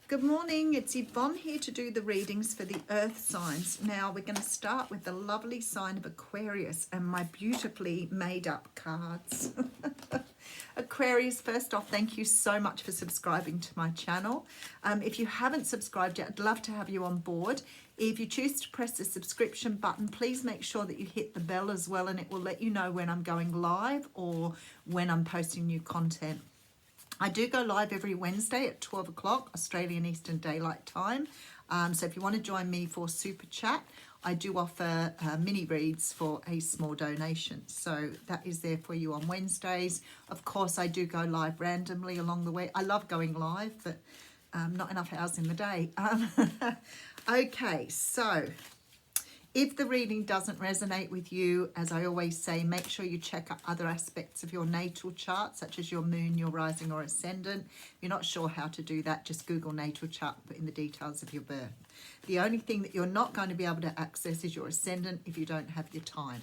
Good morning, it's Yvonne here to do the readings for the earth signs. Now we're going to start with the lovely sign of Aquarius and my beautifully made up cards. Aquarius, first off, thank you so much for subscribing to my channel. If you haven't subscribed yet, I'd love to have you on board. If you choose to press the subscription button, please make sure that you hit the bell as well, and it will let you know when I'm going live or when I'm posting new content. I do go live every Wednesday at 12 o'clock Australian Eastern Daylight Time. So if you want to join me for Super Chat, I do offer mini reads for a small donation. So that is there for you on Wednesdays. Of course, I do go live randomly along the way. I love going live, but not enough hours in the day. Okay, so if the reading doesn't resonate with you, as I always say, make sure you check out other aspects of your natal chart, such as your moon, your rising or ascendant. If you're not sure how to do that, just Google natal chart, put in the details of your birth. The only thing that you're not going to be able to access is your ascendant if you don't have your time.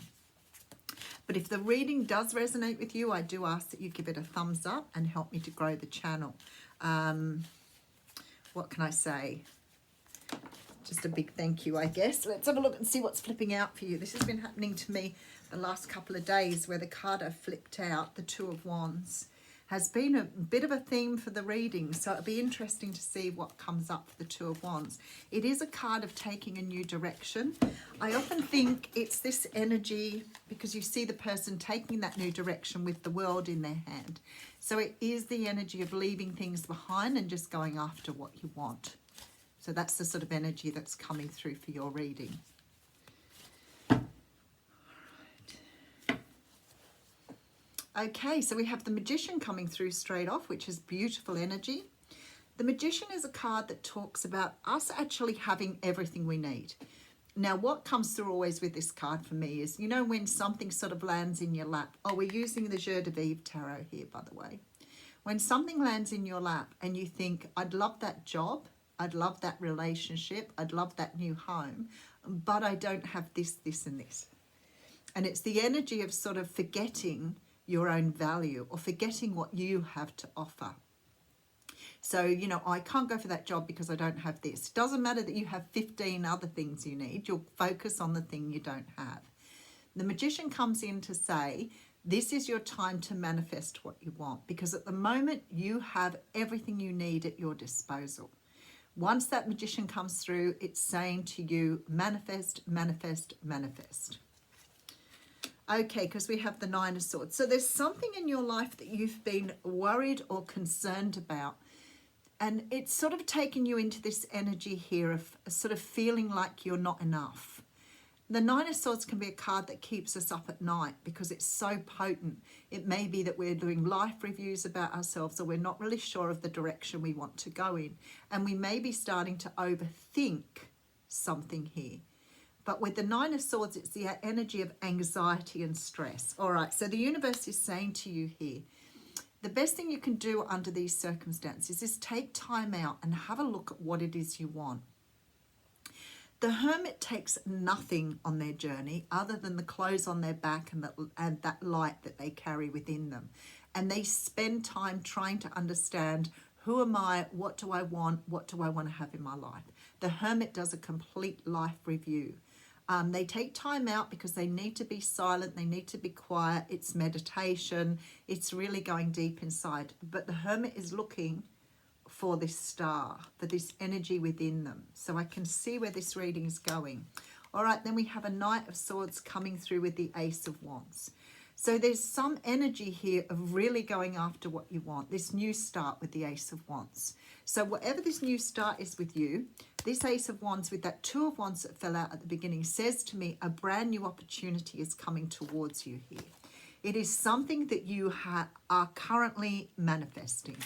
But if the reading does resonate with you, I do ask that you give it a thumbs up and help me to grow the channel. What can I say? Just a big thank you, I guess. Let's have a look and see what's flipping out for you. This has been happening to me the last couple of days, where the card I flipped out, the Two of Wands, has been a bit of a theme for the reading. So it'll be interesting to see what comes up for the Two of Wands. It is a card of taking a new direction. I often think it's this energy because you see the person taking that new direction with the world in their hand. So it is the energy of leaving things behind and just going after what you want. So that's the sort of energy that's coming through for your reading. Okay, so we have the Magician coming through straight off, which is beautiful energy. The Magician is a card that talks about us actually having everything we need. Now, what comes through always with this card for me is, you know, when something sort of lands in your lap. Oh, we're using the Jour de Vivre Tarot here, by the way. When something lands in your lap and you think, I'd love that job, I'd love that relationship, I'd love that new home, but I don't have this, this, and this. And it's the energy of sort of forgetting your own value or forgetting what you have to offer. So, you know, I can't go for that job because I don't have this. It doesn't matter that you have 15 other things you need. You'll focus on the thing you don't have. The Magician comes in to say, this is your time to manifest what you want, because at the moment you have everything you need at your disposal. Once that Magician comes through, it's saying to you, manifest, manifest, manifest. Okay, because we have the Nine of Swords. So there's something in your life that you've been worried or concerned about. And it's sort of taken you into this energy here of sort of feeling like you're not enough. The Nine of Swords can be a card that keeps us up at night because it's so potent. It may be that we're doing life reviews about ourselves, or we're not really sure of the direction we want to go in. And we may be starting to overthink something here. But with the Nine of Swords, it's the energy of anxiety and stress. All right, so the universe is saying to you here, the best thing you can do under these circumstances is take time out and have a look at what it is you want. The Hermit takes nothing on their journey other than the clothes on their back and that light that they carry within them. And they spend time trying to understand, who am I? What do I want? What do I want to have in my life? The Hermit does a complete life review. They take time out because they need to be silent. They need to be quiet. It's meditation. It's really going deep inside. But the Hermit is looking for this star, for this energy within them. So I can see where this reading is going. All right, then we have a Knight of Swords coming through with the Ace of Wands. So there's some energy here of really going after what you want, this new start with the Ace of Wands. So whatever this new start is with you, this Ace of Wands with that Two of Wands that fell out at the beginning says to me, a brand new opportunity is coming towards you here. It is something that you are currently manifesting.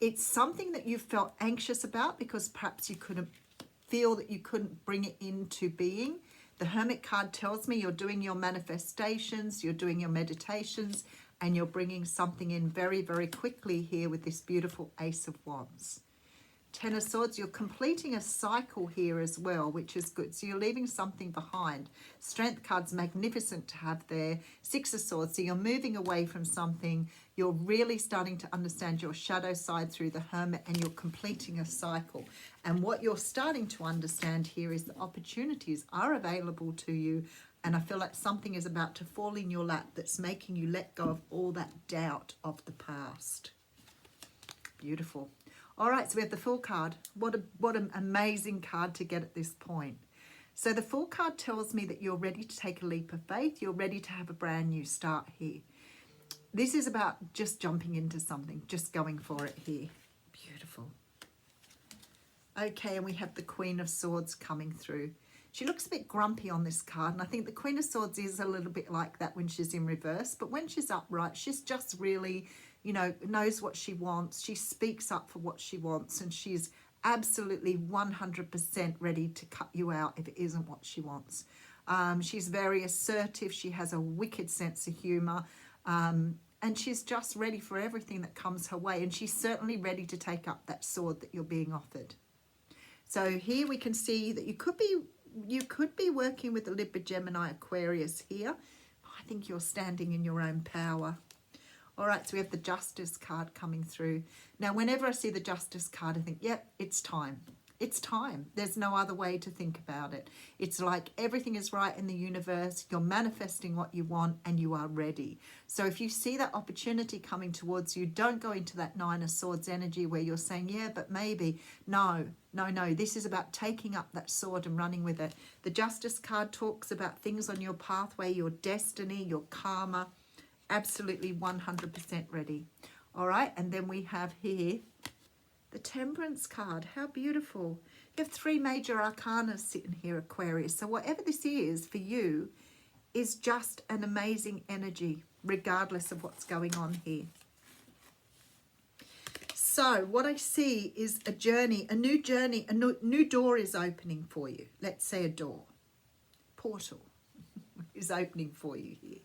It's something that you felt anxious about because perhaps you couldn't feel that you couldn't bring it into being. The Hermit card tells me you're doing your manifestations, you're doing your meditations, and you're bringing something in very, very quickly here with this beautiful Ace of Wands. Ten of Swords, you're completing a cycle here as well, which is good. So you're leaving something behind. Strength card's magnificent to have there. Six of Swords, so you're moving away from something. You're really starting to understand your shadow side through the Hermit, and you're completing a cycle. And what you're starting to understand here is that opportunities are available to you. And I feel like something is about to fall in your lap that's making you let go of all that doubt of the past. Beautiful. All right, so we have the Fool card. What an amazing card to get at this point. So the Fool card tells me that you're ready to take a leap of faith. You're ready to have a brand new start here. This is about just jumping into something, just going for it here. Beautiful. Okay, and we have the Queen of Swords coming through. She looks a bit grumpy on this card, and I think the Queen of Swords is a little bit like that when she's in reverse, but when she's upright, she's just really, you know, knows what she wants. She speaks up for what she wants, and she's absolutely 100% ready to cut you out if it isn't what she wants. She's very assertive. She has a wicked sense of humour, and she's just ready for everything that comes her way, and she's certainly ready to take up that sword that you're being offered. So here we can see that you could be working with the Libra, Gemini, Aquarius here. I think you're standing in your own power. All right, so we have the Justice card coming through. Now, whenever I see the Justice card, I think, yep, it's time. It's time. There's no other way to think about it. It's like everything is right in the universe. You're manifesting what you want and you are ready. So if you see that opportunity coming towards you, don't go into that Nine of Swords energy where you're saying, yeah, but maybe. No. This is about taking up that sword and running with it. The Justice card talks about things on your pathway, your destiny, your karma. Absolutely 100% ready. All right, and then we have here the Temperance card. How beautiful. You have three major arcana sitting here, Aquarius. So whatever this is for you is just an amazing energy, regardless of what's going on here. So what I see is a journey, a new door is opening for you. Let's say a door. Portal is opening for you here.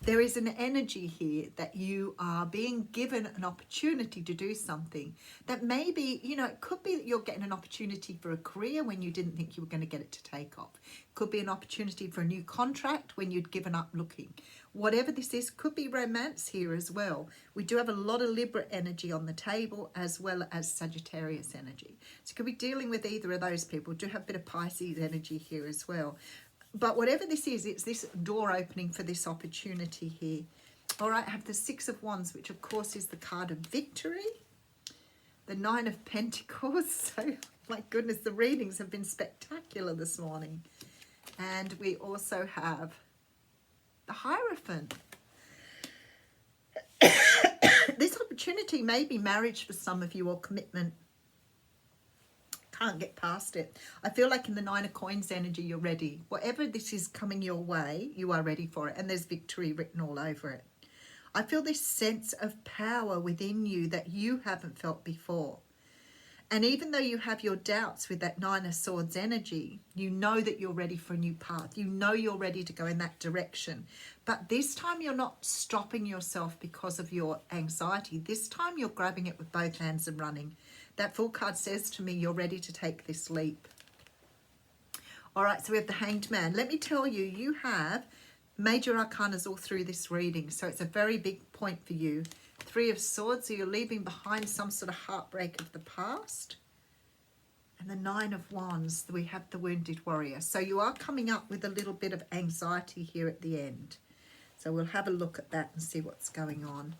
There is an energy here that you are being given an opportunity to do something that maybe, you know, it could be that you're getting an opportunity for a career when you didn't think you were going to get it to take off. It could be an opportunity for a new contract when you'd given up looking. Whatever this is, could be romance here as well. We do have a lot of Libra energy on the table as well as Sagittarius energy. So you could be dealing with either of those people. We do have a bit of Pisces energy here as well. But whatever this is, it's this door opening for this opportunity here. All right, I have the Six of Wands, which of course is the card of victory. The Nine of Pentacles. So, my goodness, the readings have been spectacular this morning. And we also have the Hierophant. This opportunity may be marriage for some of you or commitment. Can't get past it. I feel like in the Nine of Coins energy, you're ready. Whatever this is coming your way, you are ready for it. And there's victory written all over it. I feel this sense of power within you that you haven't felt before. And even though you have your doubts with that Nine of Swords energy, you know that you're ready for a new path. You know you're ready to go in that direction. But this time you're not stopping yourself because of your anxiety. This time you're grabbing it with both hands and running. That Fool card says to me, you're ready to take this leap. All right, so we have the Hanged Man. Let me tell you, you have major arcanas all through this reading. So it's a very big point for you. Three of Swords, so you're leaving behind some sort of heartbreak of the past. And the Nine of Wands, we have the Wounded Warrior. So you are coming up with a little bit of anxiety here at the end. So we'll have a look at that and see what's going on.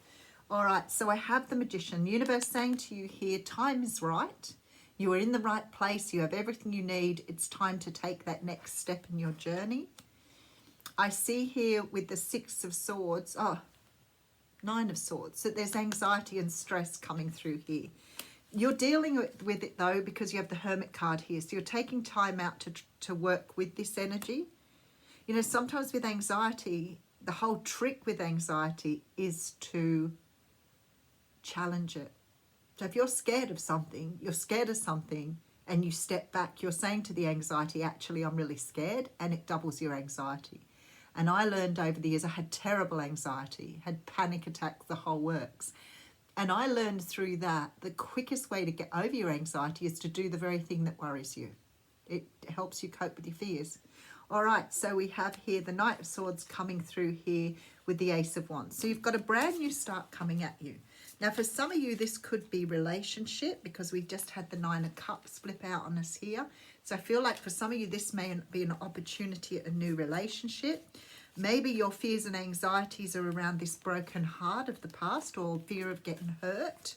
All right, so I have the Magician. Universe saying to you here, time is right. You are in the right place. You have everything you need. It's time to take that next step in your journey. I see here with the Six of Swords, Nine of Swords, that there's anxiety and stress coming through here. You're dealing with it though because you have the Hermit card here. So you're taking time out to work with this energy. You know, sometimes with anxiety, the whole trick with anxiety is to challenge it. So if you're scared of something, and you step back, you're saying to the anxiety, actually, I'm really scared, and it doubles your anxiety. And I learned over the years, I had terrible anxiety, had panic attacks, the whole works. And I learned through that the quickest way to get over your anxiety is to do the very thing that worries you. It helps you cope with your fears. All right, so we have here the Knight of Swords coming through here with the Ace of Wands. So you've got a brand new start coming at you. Now, for some of you, this could be relationship because we've just had the Nine of Cups flip out on us here. So I feel like for some of you, this may be an opportunity at a new relationship. Maybe your fears and anxieties are around this broken heart of the past or fear of getting hurt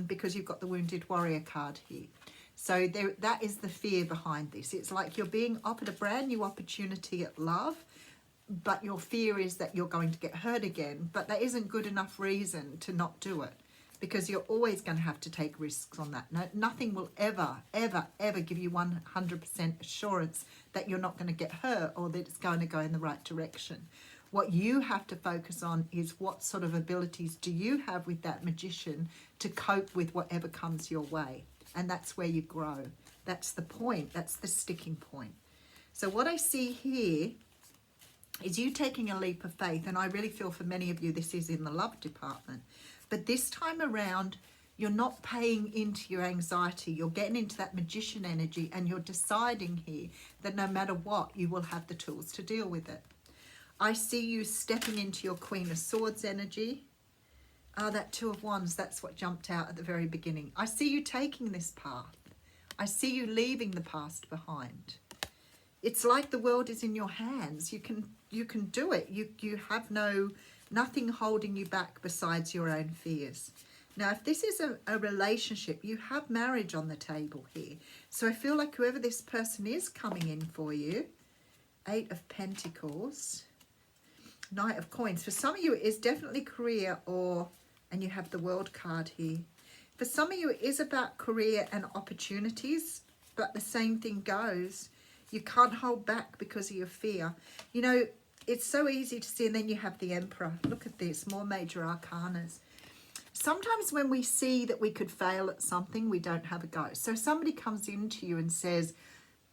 because you've got the Wounded Warrior card here. So that is the fear behind this. It's like you're being offered a brand new opportunity at love, but your fear is that you're going to get hurt again. But that isn't good enough reason to not do it because you're always going to have to take risks on that. No, nothing will ever, ever, ever give you 100% assurance that you're not going to get hurt or that it's going to go in the right direction. What you have to focus on is what sort of abilities do you have with that Magician to cope with whatever comes your way. And that's where you grow. That's the point. That's the sticking point. So what I see here is you taking a leap of faith. And I really feel for many of you, this is in the love department. But this time around, you're not paying into your anxiety. You're getting into that Magician energy and you're deciding here that no matter what, you will have the tools to deal with it. I see you stepping into your Queen of Swords energy. That Two of Wands, that's what jumped out at the very beginning. I see you taking this path. I see you leaving the past behind. It's like the world is in your hands. You can do it. You have nothing holding you back besides your own fears. Now, if this is a relationship, you have marriage on the table here. So I feel like whoever this person is coming in for you, Eight of Pentacles, Knight of Coins. For some of you, it is definitely career and you have the World card here. For some of you, it is about career and opportunities, but the same thing goes. You can't hold back because of your fear. You know, it's so easy to see, and then you have the Emperor. Look at this, more major arcanas. Sometimes when we see that we could fail at something, we don't have a go. So somebody comes into you and says,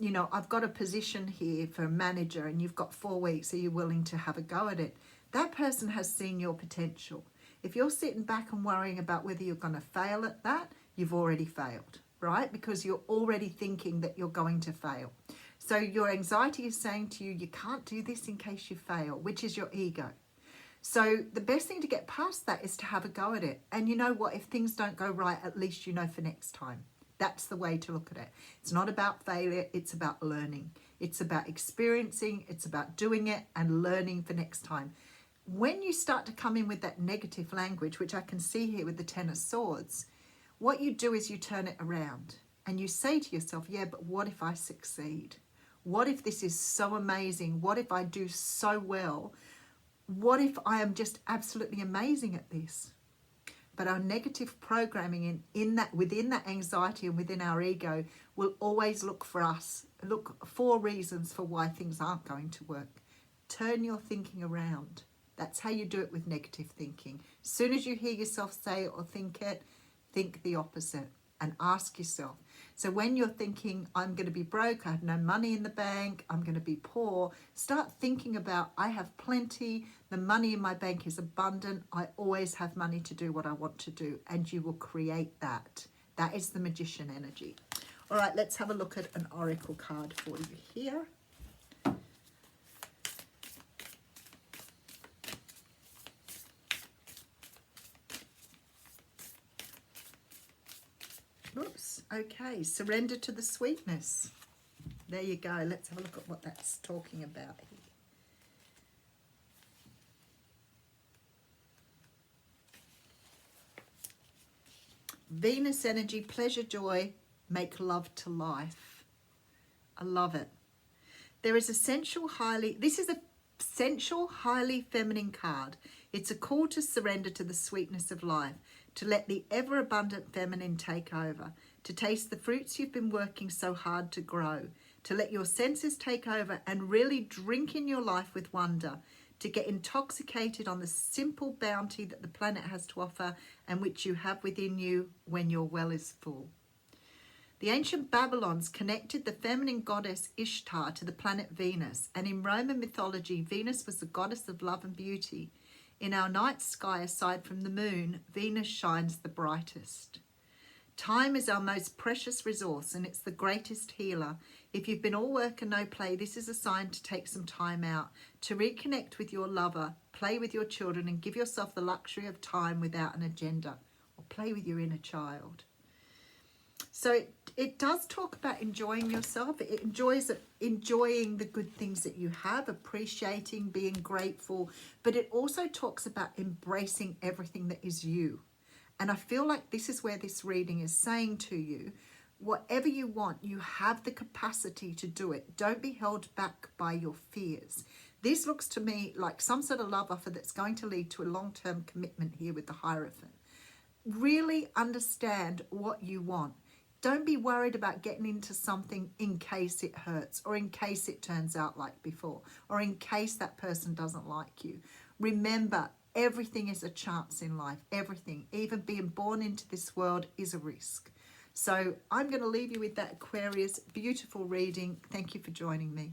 you know, I've got a position here for a manager and you've got 4 weeks. Are you willing to have a go at it? That person has seen your potential. If you're sitting back and worrying about whether you're going to fail at that, you've already failed, right? Because you're already thinking that you're going to fail. So your anxiety is saying to you, you can't do this in case you fail, which is your ego. So the best thing to get past that is to have a go at it. And you know what? If things don't go right, at least you know for next time. That's the way to look at it. It's not about failure. It's about learning. It's about experiencing. It's about doing it and learning for next time. When you start to come in with that negative language, which I can see here with the Ten of Swords, what you do is you turn it around and you say to yourself, yeah, but what if I succeed? What if this is so amazing? What if I do so well? What if I am just absolutely amazing at this? But our negative programming within that anxiety and within our ego will always look for reasons for why things aren't going to work. Turn your thinking around. That's how you do it with negative thinking. As soon as you hear yourself say it or think it, think the opposite and ask yourself. So when you're thinking, I'm going to be broke, I have no money in the bank, I'm going to be poor, start thinking about, I have plenty, the money in my bank is abundant, I always have money to do what I want to do, and you will create that. That is the Magician energy. All right, let's have a look at an oracle card for you here. Oops, okay, surrender to the sweetness. There you go. Let's have a look at what that's talking about here. Venus energy, pleasure, joy, make love to life. I love it. There is this is a sensual, highly feminine card. It's a call to surrender to the sweetness of life, to let the ever-abundant feminine take over, to taste the fruits you've been working so hard to grow, to let your senses take over and really drink in your life with wonder, to get intoxicated on the simple bounty that the planet has to offer and which you have within you when your well is full. The ancient Babylons connected the feminine goddess Ishtar to the planet Venus, and in Roman mythology, Venus was the goddess of love and beauty. In our night sky, aside from the moon, Venus shines the brightest. Time is our most precious resource, and it's the greatest healer. If you've been all work and no play, this is a sign to take some time out, to reconnect with your lover, play with your children, and give yourself the luxury of time without an agenda, or play with your inner child. So it does talk about enjoying yourself. It enjoying the good things that you have, appreciating, being grateful. But it also talks about embracing everything that is you. And I feel like this is where this reading is saying to you, whatever you want, you have the capacity to do it. Don't be held back by your fears. This looks to me like some sort of love offer that's going to lead to a long-term commitment here with the Hierophant. Really understand what you want. Don't be worried about getting into something in case it hurts, or in case it turns out like before, or in case that person doesn't like you. Remember, everything is a chance in life. Everything, even being born into this world, is a risk. So I'm going to leave you with that, Aquarius. Beautiful reading. Thank you for joining me.